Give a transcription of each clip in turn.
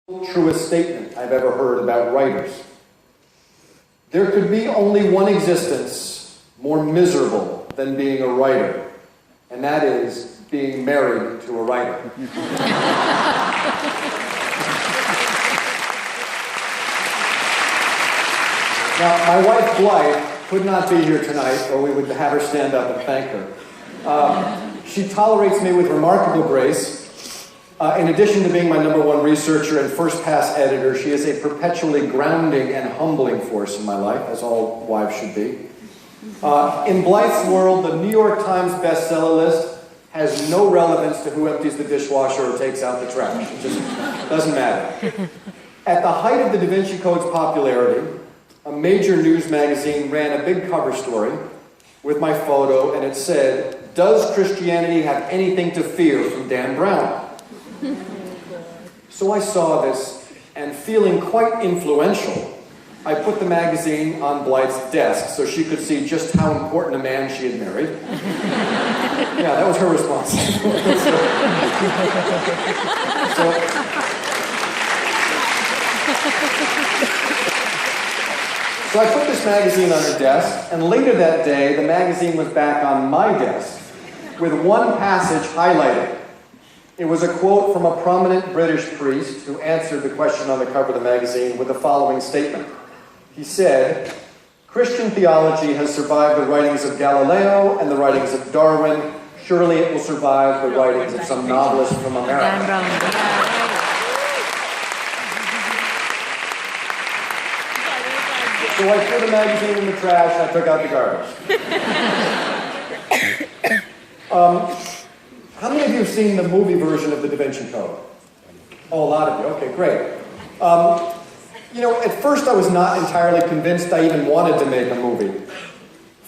truest statement I've ever heard about writers. There could be only one existence more miserable than being a writer, and that is being married to a writer. Now, my wife Blythe could not be here tonight, or we would have her stand up and thank her. She tolerates me with remarkable grace. In addition to being my #1 researcher and first-pass editor, she is a perpetually grounding and humbling force in my life, as all wives should be. In Blythe's world, the New York Times bestseller list has no relevance to who empties the dishwasher or takes out the trash. It just doesn't matter. At the height of the Da Vinci Code's popularity, a major news magazine ran a big cover story with my photo, and it said, "Does Christianity have anything to fear from Dan Brown?" So I saw this, and feeling quite influential, I put the magazine on Blythe's desk so she could see just how important a man she had married. Yeah, that was her response. So I put this magazine on her desk, and later that day, the magazine was back on my desk with one passage highlighted. It was a quote from a prominent British priest who answered the question on the cover of the magazine with the following statement. He said, "Christian theology has survived the writings of Galileo and the writings of Darwin. Surely it will survive the writings of some novelist from America." So I threw the magazine in the trash and I took out the garbage. How many of you have seen the movie version of the Da Vinci Code? Oh, a lot of you. Okay, great. At first I was not entirely convinced I even wanted to make a movie.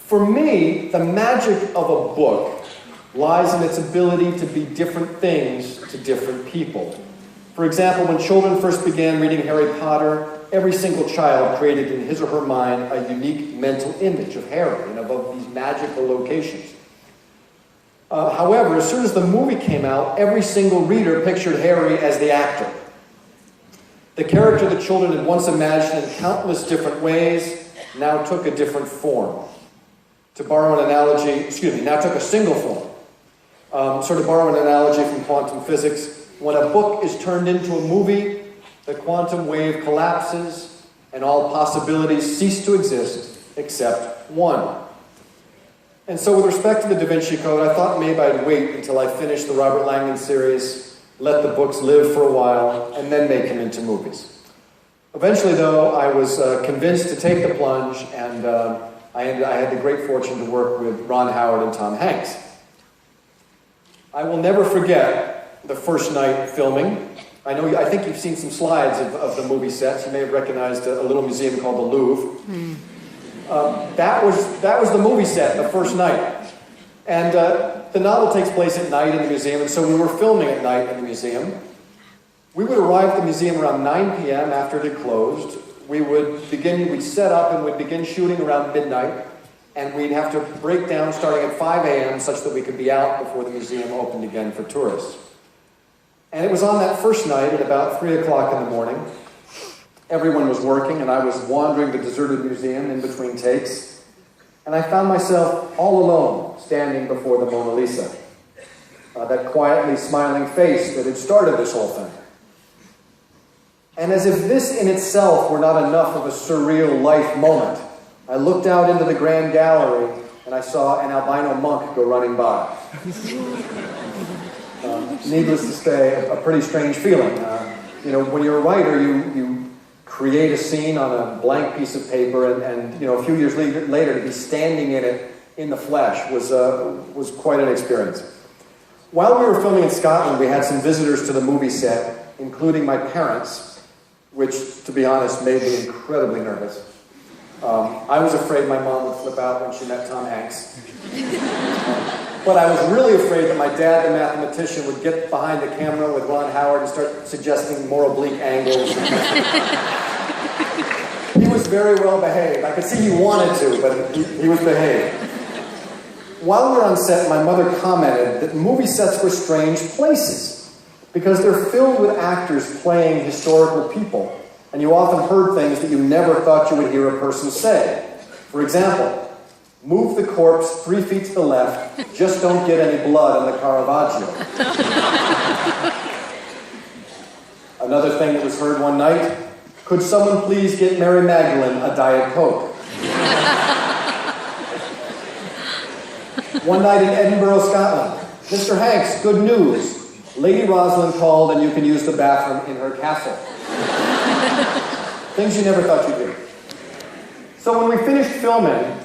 For me, the magic of a book lies in its ability to be different things to different people. For example, when children first began reading Harry Potter, every single child created in his or her mind a unique mental image of Harry and of these magical locations. However, as soon as the movie came out, every single reader pictured Harry as the actor. The character that children had once imagined in countless different ways now took a different form. To borrow an analogy, now took a single form. To borrow an analogy from quantum physics, when a book is turned into a movie, the quantum wave collapses and all possibilities cease to exist except one. And so with respect to the Da Vinci Code, I thought maybe I'd wait until I finished the Robert Langdon series, let the books live for a while, and then make them into movies. Eventually, though, I was convinced to take the plunge, and I had the great fortune to work with Ron Howard and Tom Hanks. I will never forget the first night filming. I think you've seen some slides of the movie sets. You may have recognized a little museum called the Louvre. That was the movie set the first night. And the novel takes place at night in the museum, and so we were filming at night in the museum. We would arrive at the museum around 9 p.m. after it had closed. We'd set up and we'd begin shooting around midnight, and we'd have to break down starting at 5 a.m. such that we could be out before the museum opened again for tourists. And it was on that first night at about 3 o'clock in the morning. Everyone was working, and I was wandering the deserted museum in between takes, and I found myself all alone, standing before the Mona Lisa. That quietly smiling face that had started this whole thing. And as if this in itself were not enough of a surreal life moment, I looked out into the grand gallery, and I saw an albino monk go running by. Needless to say, a pretty strange feeling. When you're a writer, you create a scene on a blank piece of paper, and a few years later to be standing in it in the flesh was quite an experience. While we were filming in Scotland, we had some visitors to the movie set, including my parents, which, to be honest, made me incredibly nervous. I was afraid my mom would flip out when she met Tom Hanks. But I was really afraid that my dad, the mathematician, would get behind the camera with Ron Howard and start suggesting more oblique angles. He was very well behaved. I could see he wanted to, but he was behaved. While we were on set, my mother commented that movie sets were strange places because they're filled with actors playing historical people, and you often heard things that you never thought you would hear a person say. For example, move the corpse 3 feet to the left, just don't get any blood on the Caravaggio. Another thing that was heard one night, could someone please get Mary Magdalene a Diet Coke? One night in Edinburgh, Scotland, Mr. Hanks, good news. Lady Rosalind called and you can use the bathroom in her castle. Things you never thought you'd hear. So when we finished filming,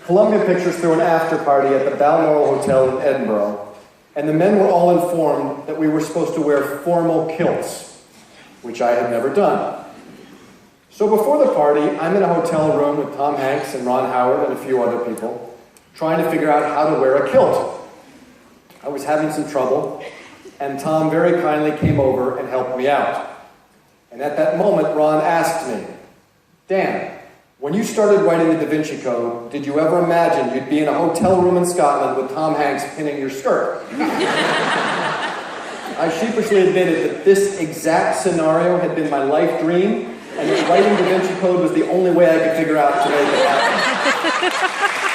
Columbia Pictures threw an after party at the Balmoral Hotel in Edinburgh, and the men were all informed that we were supposed to wear formal kilts, which I had never done. So before the party, I'm in a hotel room with Tom Hanks and Ron Howard and a few other people, trying to figure out how to wear a kilt. I was having some trouble, and Tom very kindly came over and helped me out. And at that moment, Ron asked me, Dan, when you started writing the Da Vinci Code, did you ever imagine you'd be in a hotel room in Scotland with Tom Hanks pinning your skirt? I sheepishly admitted that this exact scenario had been my life dream, and that writing Da Vinci Code was the only way I could figure out to make it happen.